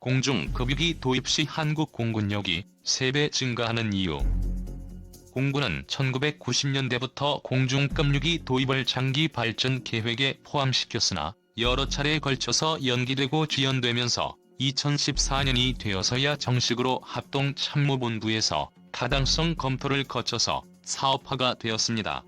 공중급유기 도입 시 한국 공군력이 3배 증가하는 이유. 공군은 1990년대부터 공중급유기 도입을 장기 발전 계획에 포함시켰으나 여러 차례에 걸쳐서 연기되고 지연되면서 2014년이 되어서야 정식으로 합동참모본부에서 타당성 검토를 거쳐서 사업화가 되었습니다.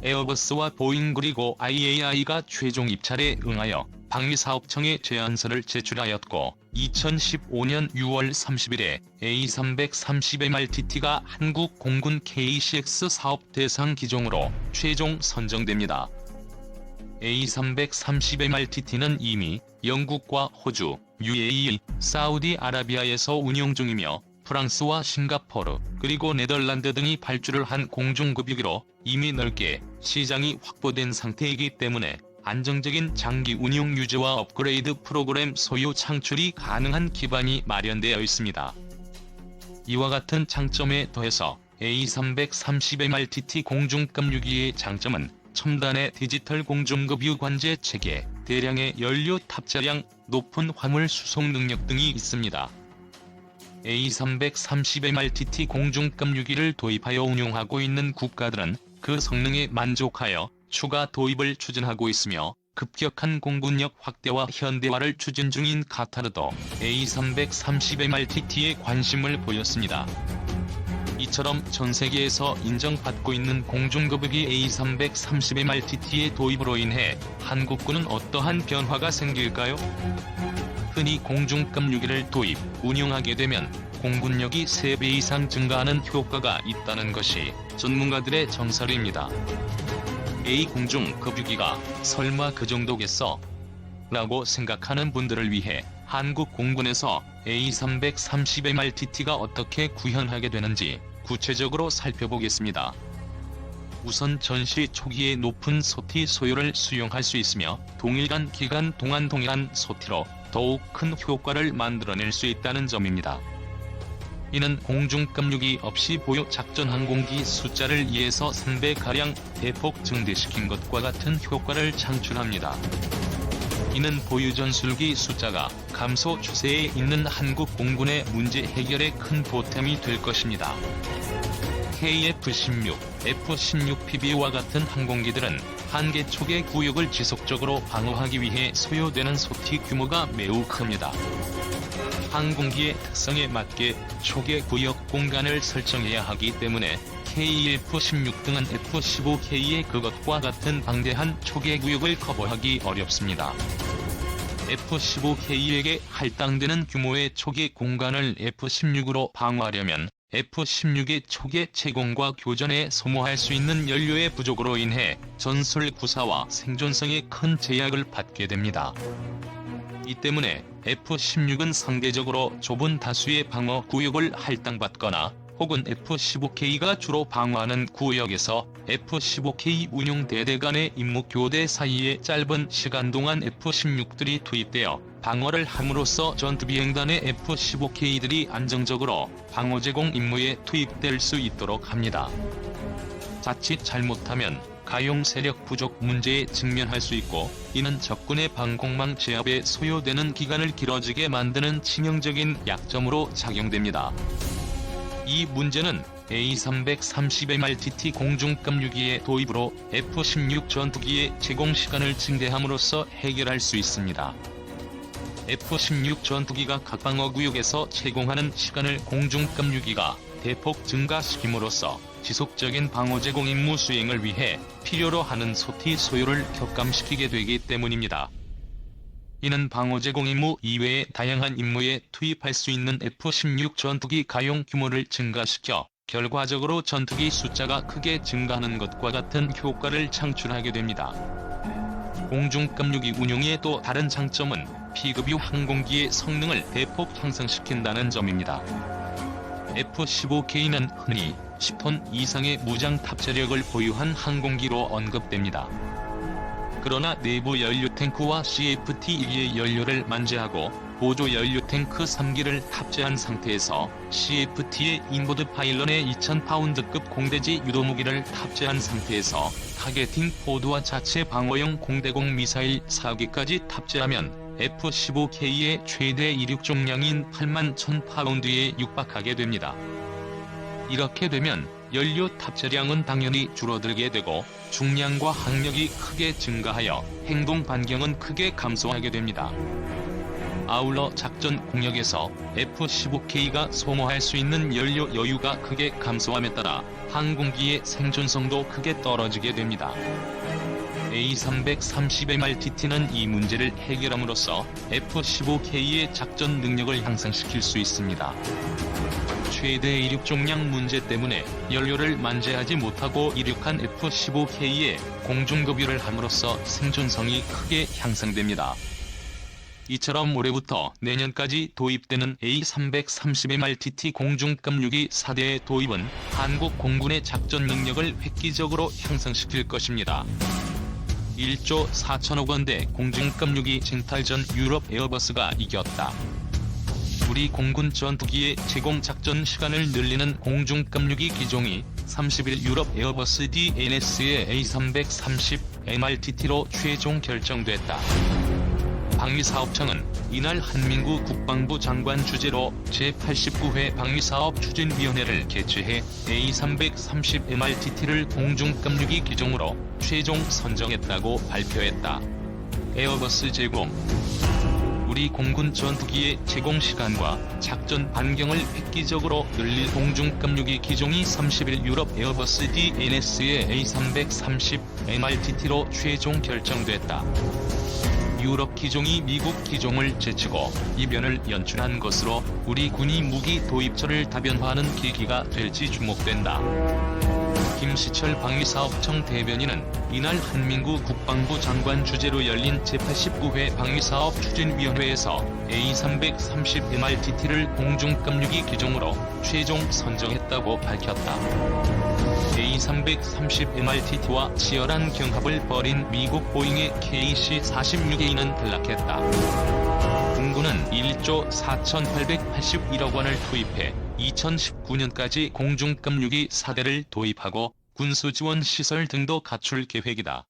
에어버스와 보잉 그리고 IAI가 최종 입찰에 응하여 방위사업청에 제안서를 제출하였고 2015년 6월 30일에 A330MRTT가 한국 공군 KCX 사업 대상 기종으로 최종 선정됩니다. A330MRTT는 이미 영국과 호주, UAE, 사우디아라비아에서 운용 중이며 프랑스와 싱가포르, 그리고 네덜란드 등이 발주를 한 공중급유기로 이미 넓게 시장이 확보된 상태이기 때문에 안정적인 장기 운용 유지와 업그레이드 프로그램 소유 창출이 가능한 기반이 마련되어 있습니다. 이와 같은 장점에 더해서 A330MRTT 공중급유기의 장점은 첨단의 디지털 공중급유 관제 체계, 대량의 연료 탑재량, 높은 화물 수송 능력 등이 있습니다. A330MRTT 공중급유기를 도입하여 운용하고 있는 국가들은 그 성능에 만족하여 추가 도입을 추진하고 있으며 급격한 공군력 확대와 현대화를 추진 중인 카타르도 A330MRTT에 관심을 보였습니다. 이처럼 전 세계에서 인정받고 있는 공중급유기 A330MRTT의 도입으로 인해 한국군은 어떠한 변화가 생길까요? 흔히 공중급유기를 도입, 운용하게 되면 공군력이 3배 이상 증가하는 효과가 있다는 것이 전문가들의 정설입니다. A 공중급유기가 설마 그 정도겠어? 라고 생각하는 분들을 위해 한국 공군에서 A330MRTT가 어떻게 구현하게 되는지 구체적으로 살펴보겠습니다. 우선 전시 초기에 높은 소티 소요를 수용할 수 있으며 동일한 기간 동안 동일한 소티로 더욱 큰 효과를 만들어낼 수 있다는 점입니다. 이는 공중급유기 없이 보유 작전 항공기 숫자를 2에서 3배가량 대폭 증대시킨 것과 같은 효과를 창출합니다. 이는 보유 전술기 숫자가 감소 추세에 있는 한국 공군의 문제 해결에 큰 보탬이 될 것입니다. KF-16, F-16PB와 같은 항공기들은 한계 초계 구역을 지속적으로 방어하기 위해 소요되는 소티 규모가 매우 큽니다. 항공기의 특성에 맞게 초계 구역 공간을 설정해야 하기 때문에 KF-16 등은 F-15K의 그것과 같은 방대한 초계 구역을 커버하기 어렵습니다. F-15K에게 할당되는 규모의 초계 공간을 F-16으로 방어하려면 F-16의 초계 채공과 교전에 소모할 수 있는 연료의 부족으로 인해 전술 구사와 생존성에 큰 제약을 받게 됩니다. 이 때문에 F-16은 상대적으로 좁은 다수의 방어 구역을 할당받거나 혹은 F-15K가 주로 방어하는 구역에서 F-15K 운용 대대 간의 임무 교대 사이에 짧은 시간 동안 F-16들이 투입되어 방어를 함으로써 전투비행단의 F-15K들이 안정적으로 방어 제공 임무에 투입될 수 있도록 합니다. 자칫 잘못하면 가용 세력 부족 문제에 직면할 수 있고 이는 적군의 방공망 제압에 소요되는 기간을 길어지게 만드는 치명적인 약점으로 작용됩니다. 이 문제는 A330MRTT 공중급유기의 도입으로 F-16 전투기의 제공 시간을 증대함으로써 해결할 수 있습니다. F-16 전투기가 각 방어구역에서 제공하는 시간을 공중급유기가 대폭 증가시킴으로써 지속적인 방어 제공 임무 수행을 위해 필요로 하는 소티 소요를 격감시키게 되기 때문입니다. 이는 방어 제공 임무 이외의 다양한 임무에 투입할 수 있는 F-16 전투기 가용 규모를 증가시켜 결과적으로 전투기 숫자가 크게 증가하는 것과 같은 효과를 창출하게 됩니다. 공중급유기 운용의 또 다른 장점은 P급유 항공기의 성능을 대폭 향상시킨다는 점입니다. F-15K는 흔히 10톤 이상의 무장 탑재력을 보유한 항공기로 언급됩니다. 그러나 내부 연료 탱크와 CFT-2의 연료를 만재하고 보조 연료 탱크 3기를 탑재한 상태에서 CFT의 인보드 파일런의 2000파운드급 공대지 유도무기를 탑재한 상태에서 타겟팅 포드와 자체 방어용 공대공 미사일 4기까지 탑재하면 F-15K의 최대 이륙重량인 81,000파운드에 육박하게 됩니다. 이렇게 되면 연료 탑재량은 당연히 줄어들게 되고 중량과 항력이 크게 증가하여 행동 반경은 크게 감소하게 됩니다. 아울러 작전 공역에서 F-15K가 소모할 수 있는 연료 여유가 크게 감소함에 따라 항공기의 생존성도 크게 떨어지게 됩니다. A330MRTT는 이 문제를 해결함으로써 F-15K의 작전 능력을 향상시킬 수 있습니다. 최대 이륙重량 문제 때문에 연료를 만재하지 못하고 이륙한 F-15K에 공중급유를 함으로써 생존성이 크게 향상됩니다. 이처럼 올해부터 내년까지 도입되는 A330MRTT 공중급유기 4대의 도입은 한국 공군의 작전 능력을 획기적으로 향상시킬 것입니다. 1조 4천억 원대 공중급유기 쟁탈전 유럽 에어버스가 이겼다. 우리 공군 전투기의 제공 작전 시간을 늘리는 공중급유기 기종이 30일 유럽 에어버스 DNS의 A330MRTT로 최종 결정됐다. 방위사업청은 이날 한민구 국방부 장관 주재로 제89회 방위사업추진위원회를 개최해 A330MRTT를 공중급유기 기종으로 최종 선정했다고 발표했다. 에어버스 제공 우리 공군 전투기의 제공 시간과 작전 반경을 획기적으로 늘릴 공중급유기 기종이 30일 유럽 에어버스 DNS의 A330MRTT로 최종 결정됐다. 유럽 기종이 미국 기종을 제치고 이변을 연출한 것으로 우리 군이 무기 도입처를 다변화하는 계기가 될지 주목된다. 김시철 방위사업청 대변인은 이날 한민구 국방부 장관 주재로 열린 제89회 방위사업추진위원회에서 A330MRTT를 공중급유기 기종으로 최종 선정했다고 밝혔다. A330MRTT와 치열한 경합을 벌인 미국 보잉의 KC-46A는 탈락했다. 공군은 1조 4,881억 원을 투입해 2019년까지 공중급유기 4대를 도입하고 군수지원 시설 등도 갖출 계획이다.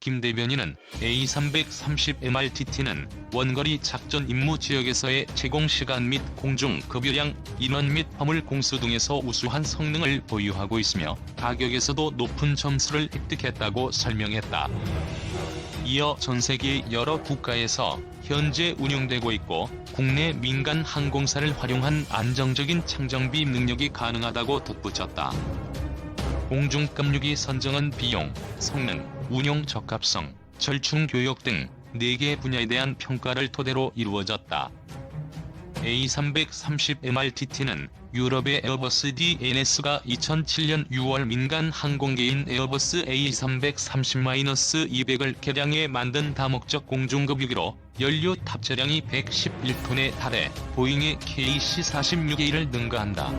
김 대변인은 A330MRTT는 원거리 작전 임무 지역에서의 제공시간 및 공중급유량, 인원 및 화물 공수 등에서 우수한 성능을 보유하고 있으며 가격에서도 높은 점수를 획득했다고 설명했다. 이어 전세계 여러 국가에서 현재 운용되고 있고 국내 민간 항공사를 활용한 안정적인 창정비 능력이 가능하다고 덧붙였다. 공중급유기 선정은 비용, 성능, 운용 적합성, 절충 교역 등 4개 분야에 대한 평가를 토대로 이루어졌다. A330MRTT는 유럽의 에어버스 DNS가 2007년 6월 민간 항공기인 에어버스 A330-200을 개량해 만든 다목적 공중급유기로 연료 탑재량이 111톤에 달해 보잉의 KC-46A를 능가한다.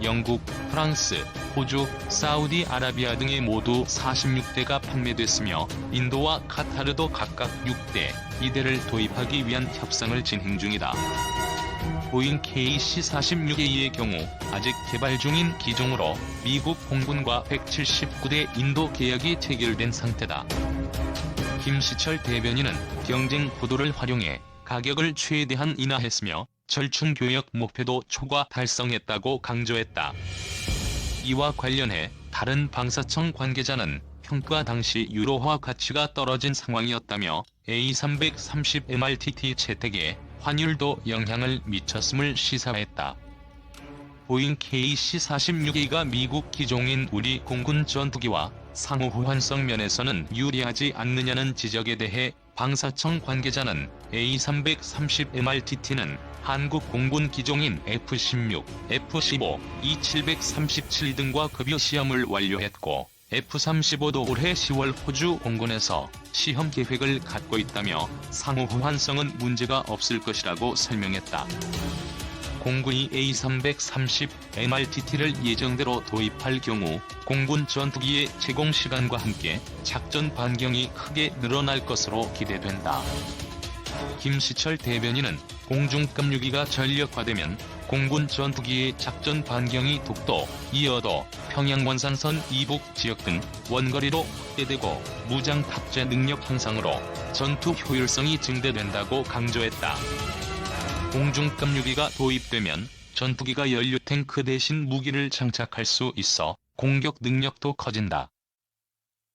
영국, 프랑스, 호주, 사우디아라비아 등에 모두 46대가 판매됐으며 인도와 카타르도 각각 6대, 2대를 도입하기 위한 협상을 진행 중이다. 보잉 KC-46A의 경우 아직 개발 중인 기종으로 미국 공군과 179대 인도 계약이 체결된 상태다. 김시철 대변인은 경쟁 구도를 활용해 가격을 최대한 인하했으며 절충 교역 목표도 초과 달성했다고 강조했다. 이와 관련해 다른 방사청 관계자는 평가 당시 유로화 가치가 떨어진 상황이었다며 A330MRTT 채택에 환율도 영향을 미쳤음을 시사했다. 보잉 KC-46A가 미국 기종인 우리 공군 전투기와 상호 호환성 면에서는 유리하지 않느냐는 지적에 대해 방사청 관계자는 A330MRTT는 한국 공군 기종인 F-16, F-15, E-737 등과 급유 시험을 완료했고 F-35도 올해 10월 호주 공군에서 시험 계획을 갖고 있다며 상호 호환성은 문제가 없을 것이라고 설명했다. 공군이 A330MRTT를 예정대로 도입할 경우 공군 전투기의 제공 시간과 함께 작전 반경이 크게 늘어날 것으로 기대된다. 김시철 대변인은 공중급유기가 전력화되면 공군 전투기의 작전 반경이 독도, 이어도, 평양원산선 이북 지역 등 원거리로 확대되고 무장 탑재 능력 향상으로 전투 효율성이 증대된다고 강조했다. 공중급유기가 도입되면 전투기가 연료 탱크 대신 무기를 장착할 수 있어 공격 능력도 커진다.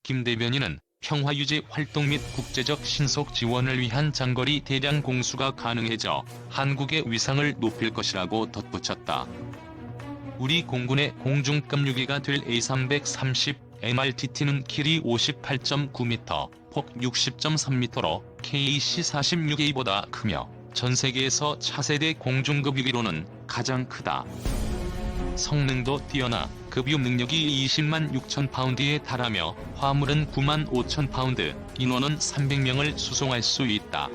김 대변인은 평화유지 활동 및 국제적 신속 지원을 위한 장거리 대량 공수가 가능해져 한국의 위상을 높일 것이라고 덧붙였다. 우리 공군의 공중급유기가 될 A330 MRTT는 길이 58.9m, 폭 60.3m로 KC-46A보다 크며 전 세계에서 차세대 공중급유기로는 가장 크다. 성능도 뛰어나 급유 능력이 20만 6천 파운드에 달하며 화물은 9만 5천 파운드, 인원은 300명을 수송할 수 있다.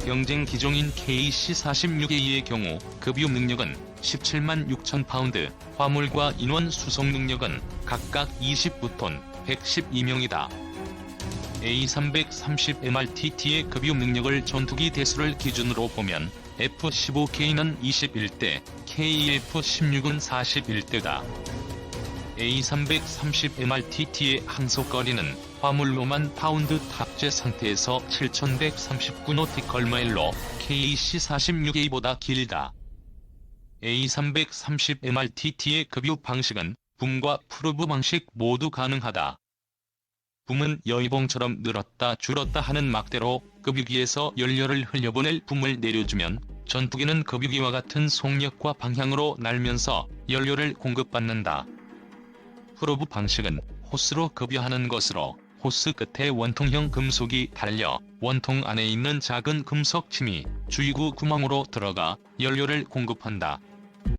경쟁 기종인 KC-46A의 경우 급유 능력은 17만 6천 파운드, 화물과 인원 수송 능력은 각각 29톤, 112명이다. A330MRTT의 급유 능력을 전투기 대수를 기준으로 보면 F-15K는 21대, KF-16은 41대다. A330MRTT의 항속거리는 화물로만 파운드 탑재 상태에서 7139노티컬마일로 KC-46A보다 길다. A330MRTT의 급유 방식은 붐과 프루브 방식 모두 가능하다. 붐은 여의봉처럼 늘었다 줄었다 하는 막대로 급유기에서 연료를 흘려보낼 붐을 내려주면 전투기는 급유기와 같은 속력과 방향으로 날면서 연료를 공급받는다. 프루브 방식은 호스로 급유하는 것으로 호스 끝에 원통형 금속이 달려 원통 안에 있는 작은 금속 침이 주위구 구멍으로 들어가 연료를 공급한다.